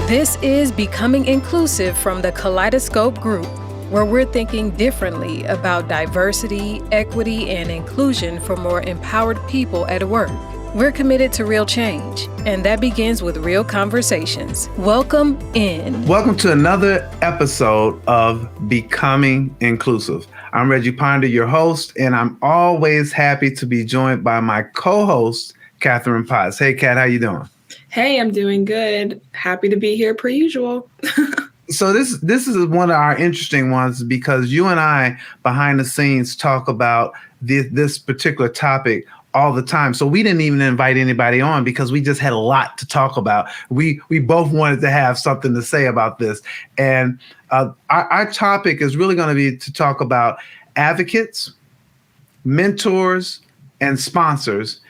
This is Becoming Inclusive from the Kaleidoscope Group, where we're thinking differently about diversity, equity, and inclusion for more empowered people at work. We're committed to real change, and that begins with real conversations. Welcome in. Welcome to another episode of Becoming Inclusive. I'm Reggie Ponder, your host, and I'm always happy to be joined by my co-host, Catherine Potts. Hey, Kat, how you doing? Hey, I'm doing good. Happy to be here per usual. So this is one of our interesting ones because you and I behind the scenes talk about this particular topic all the time. So we didn't even invite anybody on because we just had a lot to talk about. We both wanted to have something to say about this. And our topic is really going to be to talk about advocates, mentors, and sponsors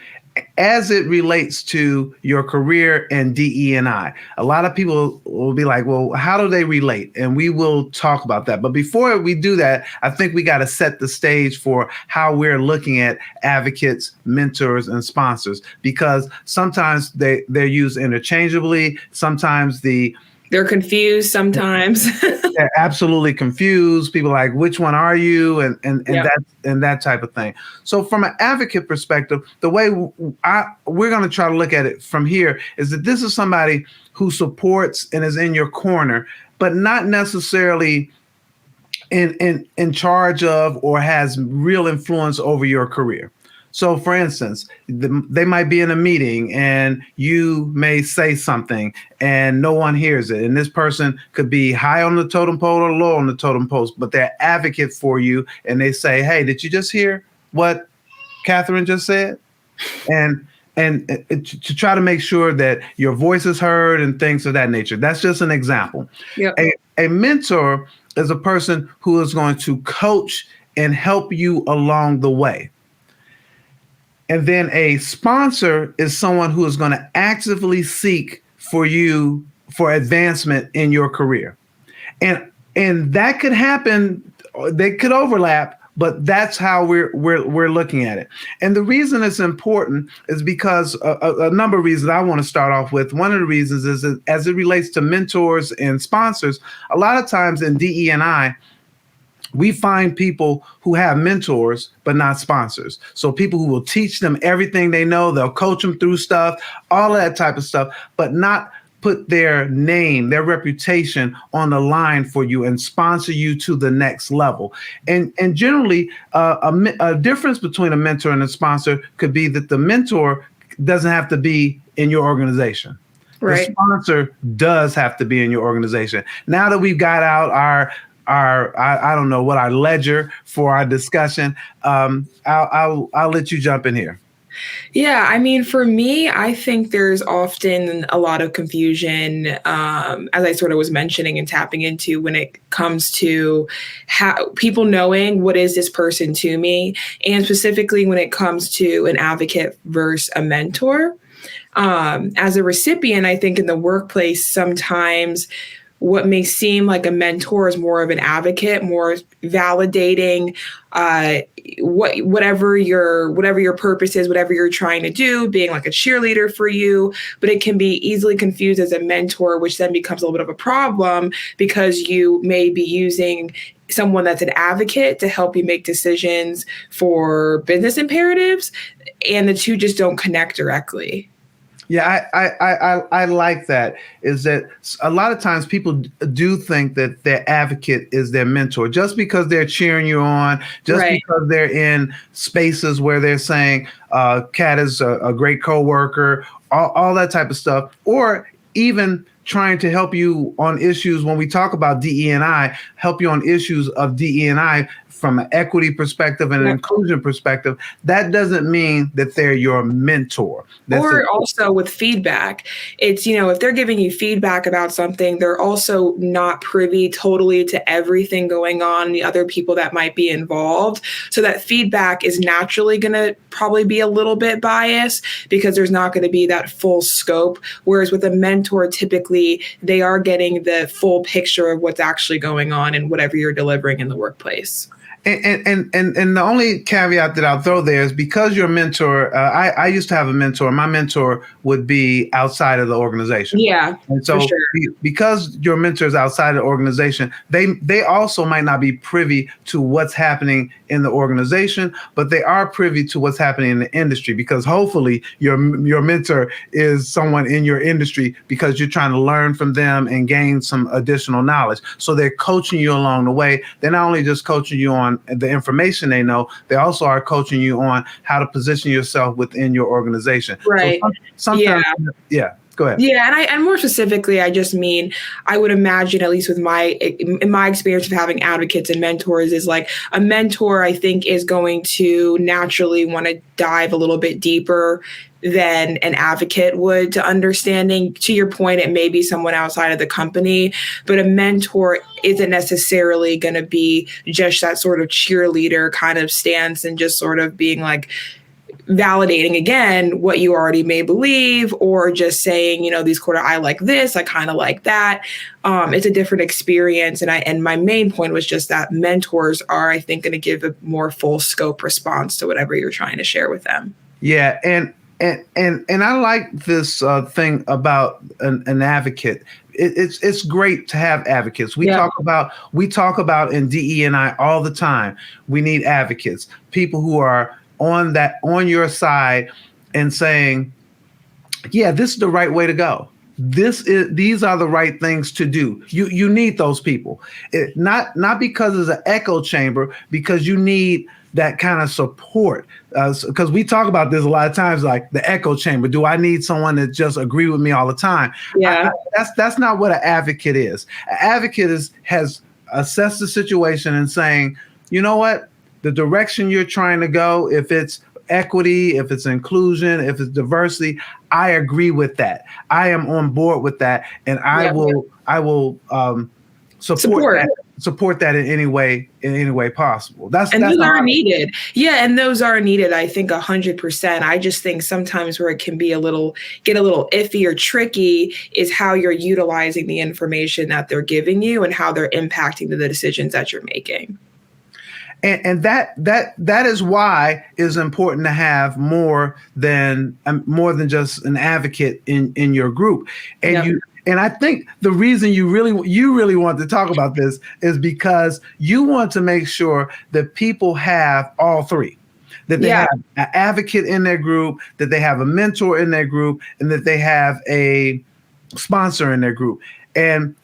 as it relates to your career and DE&I. A lot of people will be like, well, how do they relate? And we will talk about that. But before we do that, I think we got to set the stage for how we're looking at advocates, mentors, and sponsors, because sometimes they're used interchangeably. Sometimes they're confused sometimes. They're absolutely confused. People are like, which one are you? And that type of thing. So from an advocate perspective, the way we're going to try to look at it from here is that this is somebody who supports and is in your corner, but not necessarily in charge of or has real influence over your career. So, for instance, they might be in a meeting and you may say something and no one hears it. And this person could be high on the totem pole or low on the totem pole, but they're advocate for you. And they say, hey, did you just hear what Catherine just said? And to try to make sure that your voice is heard and things of that nature. That's just an example. Yep. A mentor is a person who is going to coach and help you along the way. And then a sponsor is someone who is going to actively seek for you for advancement in your career. And that could happen, they could overlap, but that's how we're looking at it. And the reason it's important is because a number of reasons I want to start off with. One of the reasons is that as it relates to mentors and sponsors, a lot of times in DE&I, we find people who have mentors, but not sponsors. So people who will teach them everything they know, they'll coach them through stuff, all of that type of stuff, but not put their name, their reputation on the line for you and sponsor you to the next level. And generally, a difference between a mentor and a sponsor could be that the mentor doesn't have to be in your organization. Right. The sponsor does have to be in your organization. Now that we've got out our ledger for our discussion, I'll let you jump in here. Yeah, I mean, for me, I think there's often a lot of confusion, as I sort of was mentioning and tapping into when it comes to how people knowing what is this person to me, and specifically when it comes to an advocate versus a mentor. As a recipient, I think in the workplace, sometimes what may seem like a mentor is more of an advocate, more validating whatever your purpose is, whatever you're trying to do, being like a cheerleader for you. But it can be easily confused as a mentor, which then becomes a little bit of a problem because you may be using someone that's an advocate to help you make decisions for business imperatives, and the two just don't connect directly. Yeah, I like that. Is that a lot of times people do think that their advocate is their mentor just because they're cheering you on, just Right. because they're in spaces where they're saying, Kat is a great coworker, all that type of stuff, or even trying to help you on issues when we talk about DE&I, help you on issues of DE&I from an equity perspective and an inclusion perspective. That doesn't mean that they're your mentor. Also with feedback, it's, if they're giving you feedback about something, they're also not privy totally to everything going on, the other people that might be involved. So that feedback is naturally going to probably be a little bit biased because there's not going to be that full scope. Whereas with a mentor, typically they are getting the full picture of what's actually going on and whatever you're delivering in the workplace. And the only caveat that I'll throw there is because your mentor, I used to have a mentor. My mentor would be outside of the organization. Yeah, And for so sure. because your mentor is outside of the organization, they also might not be privy to what's happening in the organization, but they are privy to what's happening in the industry, because hopefully your mentor is someone in your industry because you're trying to learn from them and gain some additional knowledge. So they're coaching you along the way. They're not only just coaching you on the information they know, they also are coaching you on how to position yourself within your organization. Right. So sometimes, yeah. Go ahead. Yeah, and more specifically, I just mean I would imagine, at least with in my experience of having advocates and mentors, is like a mentor I think is going to naturally want to dive a little bit deeper than an advocate would to understanding. To your point, it may be someone outside of the company, but a mentor isn't necessarily going to be just that sort of cheerleader kind of stance and just sort of being like, validating again what you already may believe, or just saying, these quarter, I like this, I kind of like that. It's a different experience. And my main point was just that mentors are, I think, going to give a more full scope response to whatever you're trying to share with them. Yeah. And I like this thing about an advocate. It's great to have advocates. We talk about in DE&I all the time. We need advocates, people who are on your side and saying, yeah, this is the right way to go. These are the right things to do. You need those people. Not because it's an echo chamber, because you need that kind of support. Because we talk about this a lot of times, like the echo chamber. Do I need someone that just agree with me all the time? Yeah, that's not what an advocate is. An advocate has assessed the situation and saying, you know what? The direction you're trying to go, if it's equity, if it's inclusion, if it's diversity, I agree with that. I am on board with that, and I will support that in any way possible. Those are needed. Yeah, and those are needed. I think 100%. I just think sometimes where it can be get a little iffy or tricky is how you're utilizing the information that they're giving you and how they're impacting the decisions that you're making. And that is why it's important to have more than just an advocate in your group. And I think the reason you really want to talk about this is because you want to make sure that people have all three. That they have an advocate in their group, that they have a mentor in their group, and that they have a sponsor in their group. And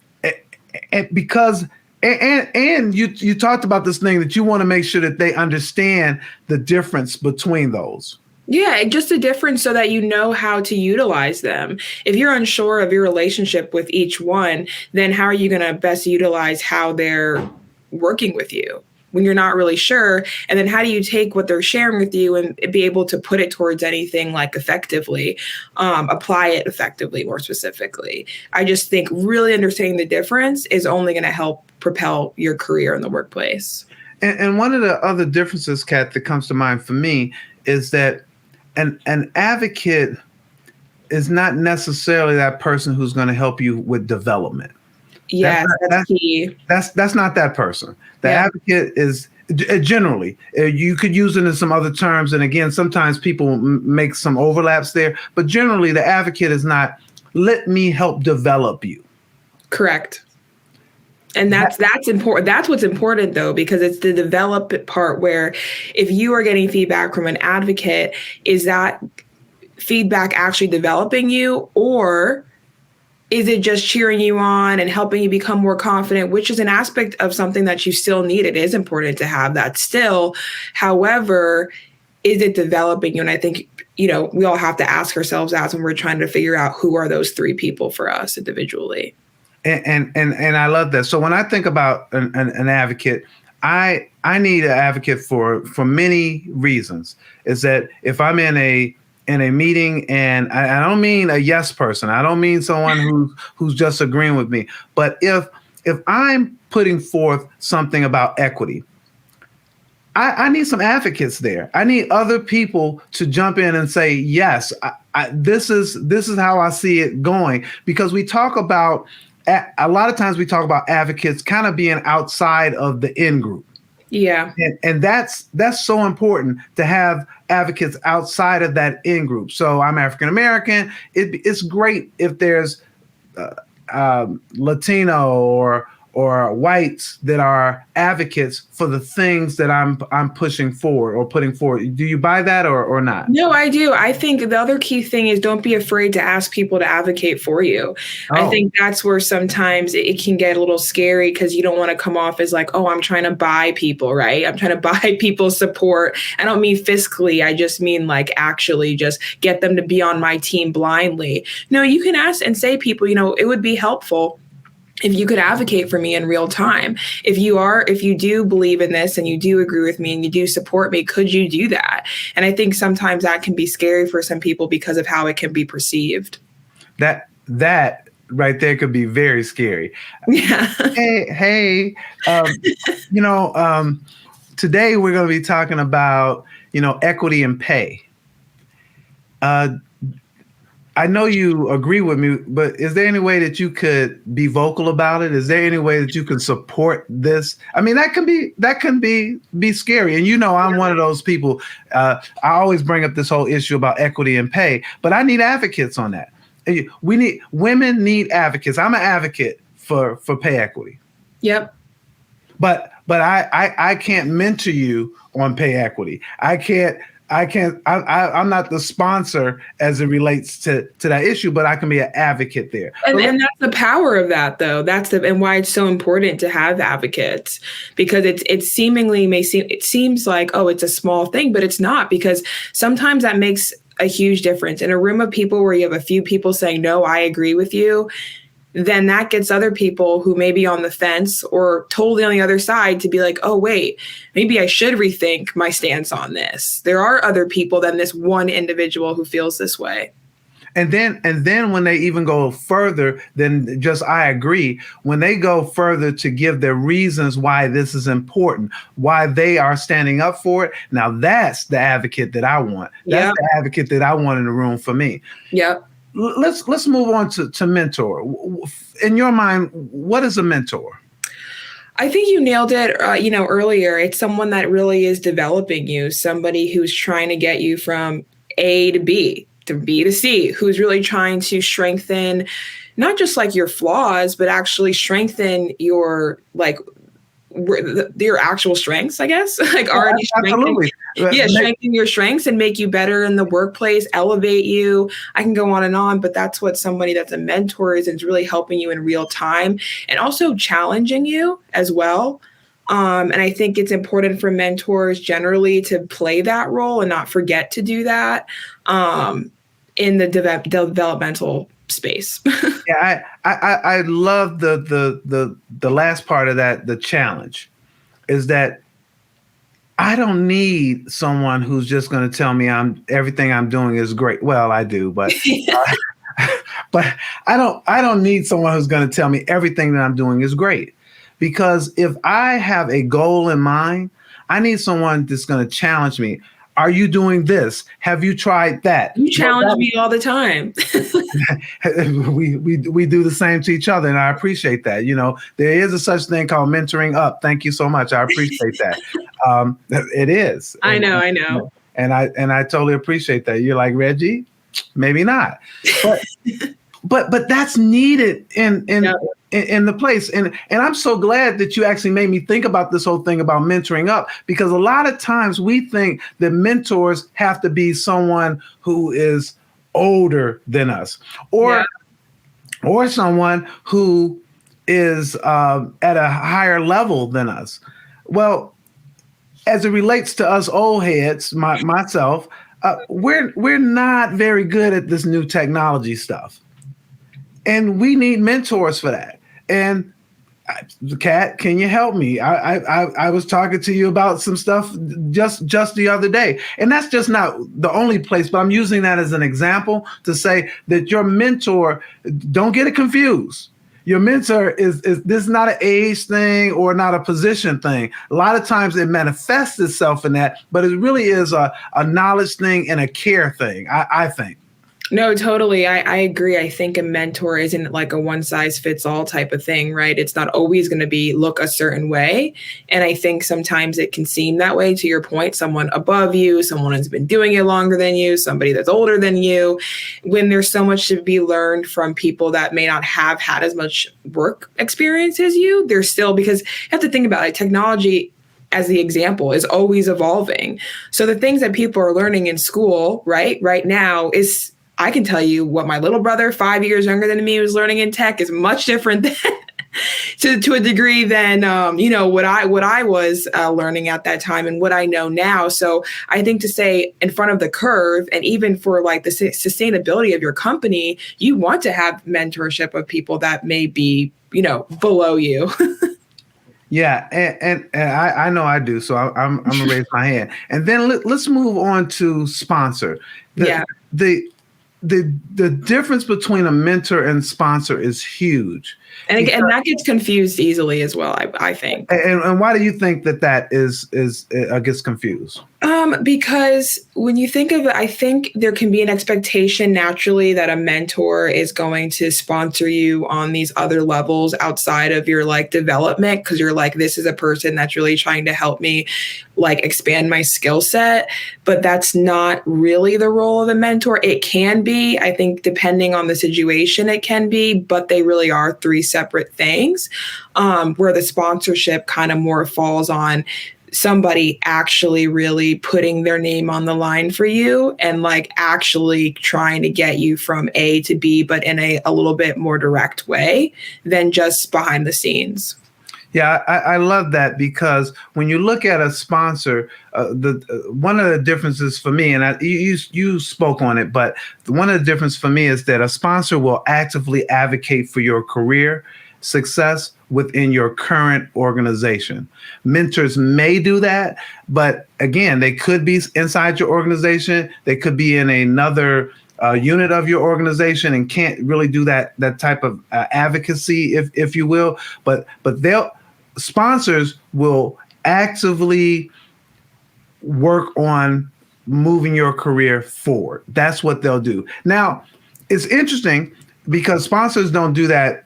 because you talked about this thing that you want to make sure that they understand the difference between those. Yeah, just a difference so that you know how to utilize them. If you're unsure of your relationship with each one, then how are you going to best utilize how they're working with you when you're not really sure? And then how do you take what they're sharing with you and be able to put it towards anything like effectively, apply it effectively, more specifically? I just think really understanding the difference is only going to help propel your career in the workplace. And one of the other differences, Kat, that comes to mind for me is that an advocate is not necessarily that person who's going to help you with development. Yeah, that's key. That's not that person. The advocate is generally, you could use it in some other terms. And again, sometimes people make some overlaps there, but generally the advocate is not, let me help develop you. Correct. And that's important. That's what's important, though, because it's the develop part where if you are getting feedback from an advocate, is that feedback actually developing you, or is it just cheering you on and helping you become more confident, which is an aspect of something that you still need? It is important to have that still. However, is it developing you? And I think, we all have to ask ourselves that when we're trying to figure out who are those three people for us individually. And I love that. So when I think about an advocate, I need an advocate for many reasons. Is that if I'm in a meeting, and I don't mean a yes person, I don't mean someone who's just agreeing with me, but if I'm putting forth something about equity, I need some advocates there. I need other people to jump in and say, yes, this is how I see it going, because we talk about. A lot of times we talk about advocates kind of being outside of the in group. Yeah. And that's so important to have advocates outside of that in group. So I'm African American. It's great if there's Latino or whites that are advocates for the things that I'm pushing forward or putting forward. Do you buy that or not? No, I do. I think the other key thing is don't be afraid to ask people to advocate for you. I Oh, think that's where sometimes it can get a little scary because you don't want to come off as like, oh, I'm trying to buy people, right? I'm trying to buy people's support. I don't mean fiscally. I just mean like actually just get them to be on my team blindly. No, you can ask and say people, it would be helpful if you could advocate for me in real time. If you do believe in this and you do agree with me and you do support me, could you do that? And I think sometimes that can be scary for some people because of how it can be perceived. that right there could be very scary. Yeah. Hey, today we're going to be talking about, equity and pay. I know you agree with me, but is there any way that you could be vocal about it? Is there any way that you can support this? I mean, that can be scary. And I'm one of those people. I always bring up this whole issue about equity and pay, but I need advocates on that. Women need advocates. I'm an advocate for pay equity. Yep. But I can't mentor you on pay equity. I'm not the sponsor as it relates to that issue, but I can be an advocate there. And that's the power of that, though. And why it's so important to have advocates, because it seems like, oh, it's a small thing, but it's not, because sometimes that makes a huge difference. In a room of people where you have a few people saying, no, I agree with you, then that gets other people who may be on the fence or totally on the other side to be like, oh, wait, maybe I should rethink my stance on this. There are other people than this one individual who feels this way. And then when they even go further than just I agree, when they go further to give their reasons why this is important, why they are standing up for it, now that's the advocate that I want. That's the advocate that I want in the room for me. Yep. Let's move on to mentor. In your mind, what is a mentor? I think you nailed it, earlier. It's someone that really is developing you, somebody who's trying to get you from A to B to C, who's really trying to strengthen not just like your flaws, but actually strengthen your your actual strengths, I guess, already absolutely. Strengthen your strengths and make you better in the workplace, elevate you. I can go on and on, but that's what somebody that's a mentor is, and it's really helping you in real time and also challenging you as well. And I think it's important for mentors generally to play that role and not forget to do that in the developmental space. Yeah, I love the last part of that. The challenge is that I don't need someone who's just going to tell me everything I'm doing is great. Well, I do, but but I don't need someone who's going to tell me everything that I'm doing is great. Because if I have a goal in mind, I need someone that's going to challenge me. Are you doing this? Have you tried that? You challenge me all the time. we do the same to each other, and I appreciate that. There is a such thing called mentoring up. Thank you so much. I appreciate that. It is. I know. And I totally appreciate that. You're like, Reggie, maybe not, but that's needed in the place. And I'm so glad that you actually made me think about this whole thing about mentoring up, because a lot of times we think that mentors have to be someone who is older than us or someone who is at a higher level than us. Well, as it relates to us old heads, myself, we're not very good at this new technology stuff. And we need mentors for that. And Kat, can you help me? I was talking to you about some stuff just the other day, and that's just not the only place, but I'm using that as an example to say that your mentor, don't get it confused. Your mentor is this is not an age thing or not a position thing. A lot of times it manifests itself in that, but it really is a knowledge thing and a care thing, I think. No, totally. I agree. I think a mentor isn't like a one size fits all type of thing, right? It's not always going to be look a certain way. And I think sometimes it can seem that way, to your point, someone above you, someone who's been doing it longer than you, somebody that's older than you, when there's so much to be learned from people that may not have had as much work experience as you. There's still, because you have to think about it, technology as the example is always evolving. So the things that people are learning in school, right now is, I can tell you what my little brother, 5 years younger than me, was learning in tech is much different than, to a degree than what I was learning at that time and what I know now. So I think to stay in front of the curve, and even for like the sustainability of your company, you want to have mentorship of people that may be below you. Yeah, and I know I do. So I'm gonna raise my hand, and then let's move on to sponsor. Yeah. The difference between a mentor and sponsor is huge. And that gets confused easily as well, I think. And why do you think that gets confused? Because when you think of it, I think there can be an expectation naturally that a mentor is going to sponsor you on these other levels outside of your like development, because you're like, this is a person that's really trying to help me like expand my skill set. But that's not really the role of a mentor. It can be, I think, depending on the situation, it can be, but they really are three separate things, where the sponsorship kind of more falls on somebody actually really putting their name on the line for you and like actually trying to get you from A to B, but in a little bit more direct way than just behind the scenes. Yeah, I love that, because when you look at a sponsor, one of the differences for me, and you spoke on it, but one of the differences for me is that a sponsor will actively advocate for your career success within your current organization. Mentors may do that, but again, they could be inside your organization. They could be in another unit of your organization and can't really do that type of advocacy, if you will. But sponsors will actively work on moving your career forward. That's what they'll do. Now, it's interesting because sponsors don't do that.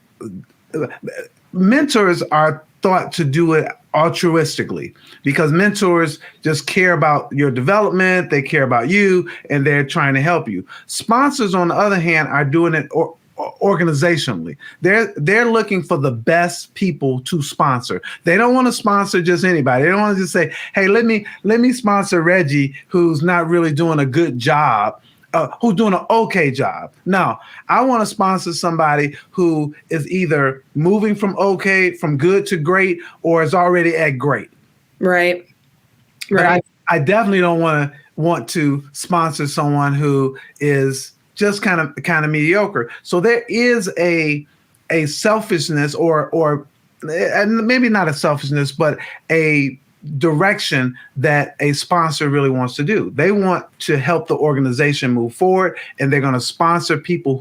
Mentors are thought to do it altruistically, because mentors just care about your development, they care about you, and they're trying to help you. Sponsors, on the other hand, are doing it organizationally. They're looking for the best people to sponsor. They don't want to sponsor just anybody. They don't want to just say, hey, let me sponsor Reggie, who's not really doing a good job. Who's doing an okay job. No, I want to sponsor somebody who is either moving from good to great, or is already at great. Right. But I definitely don't want to sponsor someone who is just kind of mediocre. So there is a selfishness, or maybe not a selfishness, but a direction that a sponsor really wants to do. They want to help the organization move forward, and they're going to sponsor people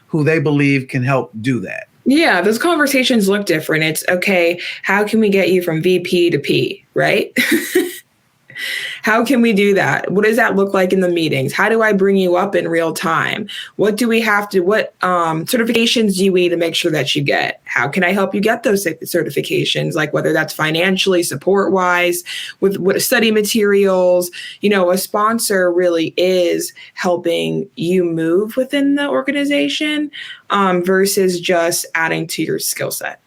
who they believe can help do that. Yeah, those conversations look different. It's okay, how can we get you from VP to P, right? How can we do that? What does that look like in the meetings? How do I bring you up in real time? What certifications do you need to make sure that you get? How can I help you get those certifications? Like whether that's financially, support wise, with what study materials. A sponsor really is helping you move within the organization, versus just adding to your skill set.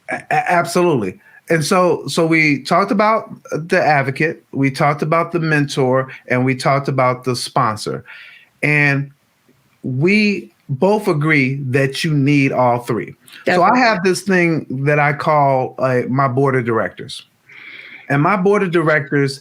Absolutely. And so we talked about the advocate, we talked about the mentor, and we talked about the sponsor. And we both agree that you need all three. Definitely. So I have this thing that I call my board of directors. And my board of directors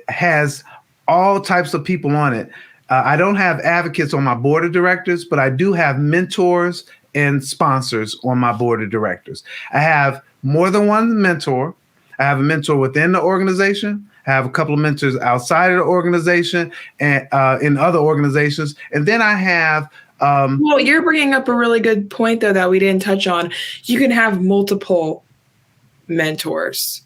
has all types of people on it. I don't have advocates on my board of directors, but I do have mentors and sponsors on my board of directors. I have more than one mentor. I have a mentor within the organization. I have a couple of mentors outside of the organization and in other organizations. And then I have... well, you're bringing up a really good point, though, that we didn't touch on. You can have multiple mentors.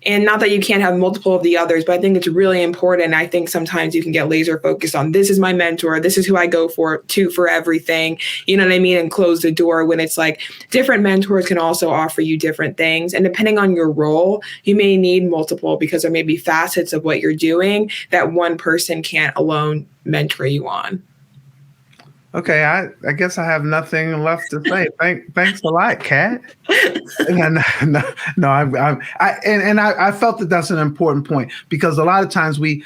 And not that you can't have multiple of the others, but I think it's really important. I think sometimes you can get laser focused on, this is my mentor, this is who I go for everything, you know what I mean? And close the door, when it's like different mentors can also offer you different things. And depending on your role, you may need multiple, because there may be facets of what you're doing that one person can't alone mentor you on. Okay, I guess I have nothing left to say. Thanks a lot, Kat. No, I felt that that's an important point, because a lot of times we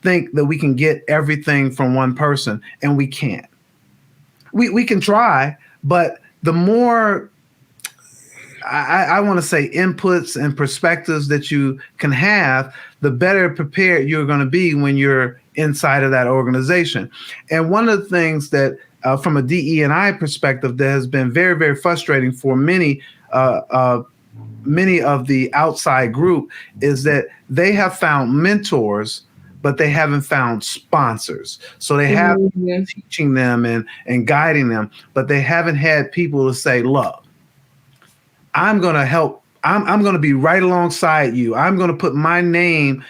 think that we can get everything from one person, and we can't. We can try, but the more I want to say inputs and perspectives that you can have, the better prepared you're going to be when you're inside of that organization. And one of the things that, from a DE&I perspective, that has been very, very frustrating for many of the outside group is that they have found mentors, but they haven't found sponsors. So they have been teaching them and guiding them, but they haven't had people to say, look, I'm going to help. I'm going to be right alongside you. I'm going to put my name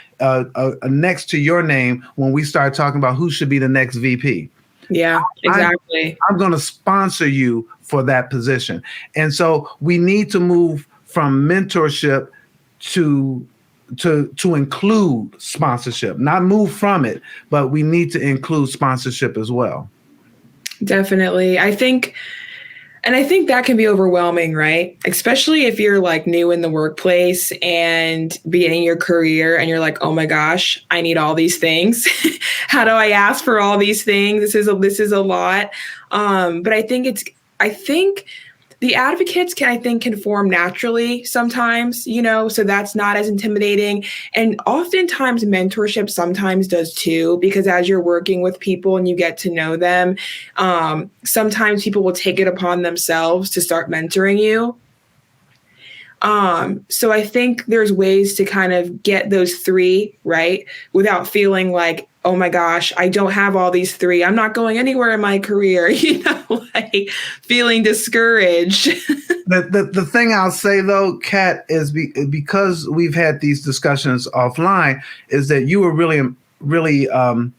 next to your name when we start talking about who should be the next VP. Yeah, exactly. I'm going to sponsor you for that position. And so we need to move from mentorship to include sponsorship, not move from it, but we need to include sponsorship as well. Definitely. I think that can be overwhelming, right? Especially if you're like new in the workplace and beginning your career and you're like, oh my gosh, I need all these things. How do I ask for all these things? This is a lot. But I think the advocates can form naturally sometimes, so that's not as intimidating. And oftentimes mentorship sometimes does too, because as you're working with people and you get to know them, sometimes people will take it upon themselves to start mentoring you. So I think there's ways to kind of get those three, right, without feeling like, oh my gosh, I don't have all these three, I'm not going anywhere in my career, like feeling discouraged. The thing I'll say though, Kat, is because we've had these discussions offline, is that you were really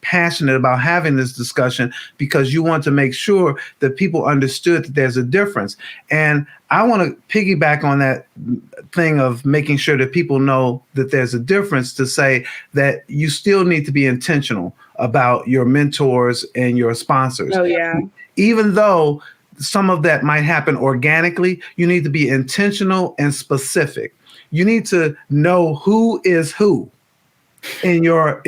passionate about having this discussion because you want to make sure that people understood that there's a difference. And I want to piggyback on that thing of making sure that people know that there's a difference, to say that you still need to be intentional about your mentors and your sponsors. Oh, yeah. Even though some of that might happen organically, you need to be intentional and specific. You need to know who is who in your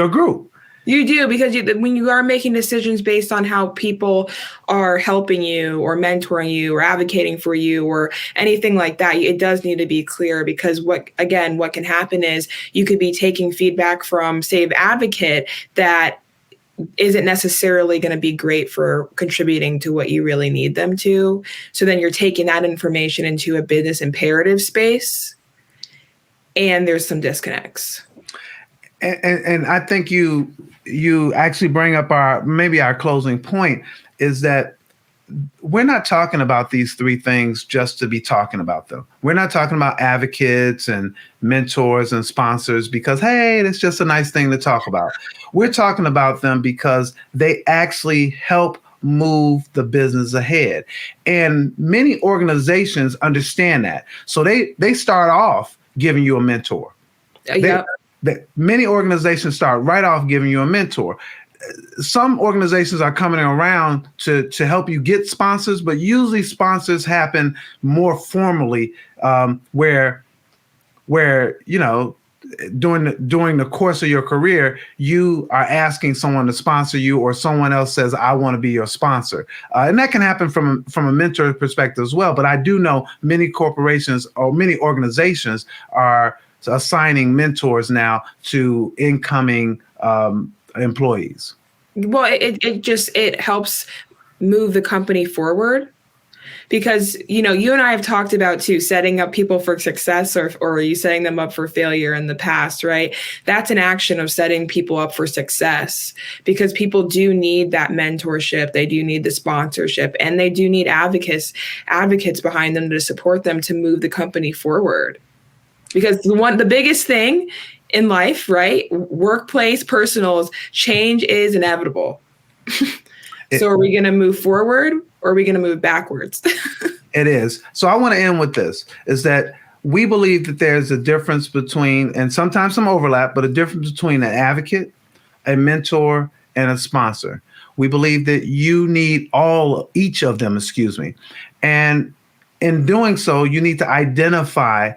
group. You do, because when you are making decisions based on how people are helping you or mentoring you or advocating for you or anything like that, it does need to be clear, because what can happen is you could be taking feedback from, say, an advocate that isn't necessarily going to be great for contributing to what you really need them to. So then you're taking that information into a business imperative space, and there's some disconnects. And I think you actually bring up our closing point, is that we're not talking about these three things just to be talking about them. We're not talking about advocates and mentors and sponsors because, hey, that's just a nice thing to talk about. We're talking about them because they actually help move the business ahead. And many organizations understand that. So they start off giving you a mentor. Many organizations start right off giving you a mentor. Some organizations are coming around to help you get sponsors, but usually sponsors happen more formally, where during the course of your career, you are asking someone to sponsor you, or someone else says, I want to be your sponsor. And that can happen from a mentor perspective as well. But I do know many corporations or many organizations are assigning mentors now to incoming employees. Well, it helps move the company forward, because, you and I have talked about too, setting up people for success or are you setting them up for failure in the past, right? That's an action of setting people up for success, because people do need that mentorship. They do need the sponsorship, and they do need advocates behind them to support them to move the company forward. Because the biggest thing in life, right? Workplace, personals, change is inevitable. So are we going to move forward or are we going to move backwards? It is. So I want to end with this, is that we believe that there's a difference between, and sometimes some overlap, but a difference between an advocate, a mentor, and a sponsor. We believe that you need each of them, And in doing so, you need to identify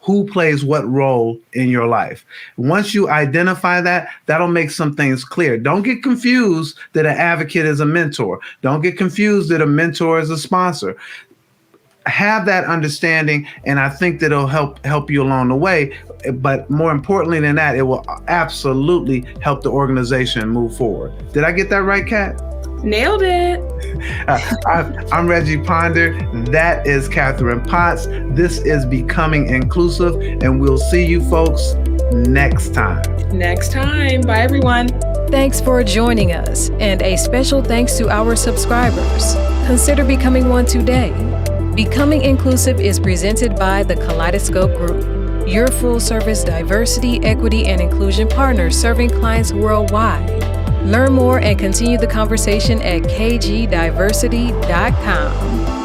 who plays what role in your life. Once you identify that, that'll make some things clear. Don't get confused that an advocate is a mentor. Don't get confused that a mentor is a sponsor. Have that understanding, and I think that it'll help you along the way. But more importantly than that, it will absolutely help the organization move forward. Did I get that right, Kat? Nailed it. I'm Reggie Ponder. That is Catherine Potts. This is Becoming Inclusive, and we'll see you folks next time. Next time. Bye, everyone. Thanks for joining us, and a special thanks to our subscribers. Consider becoming one today. Becoming Inclusive is presented by the Kaleidoscope Group, your full-service diversity, equity, and inclusion partner serving clients worldwide. Learn more and continue the conversation at kgdiversity.com.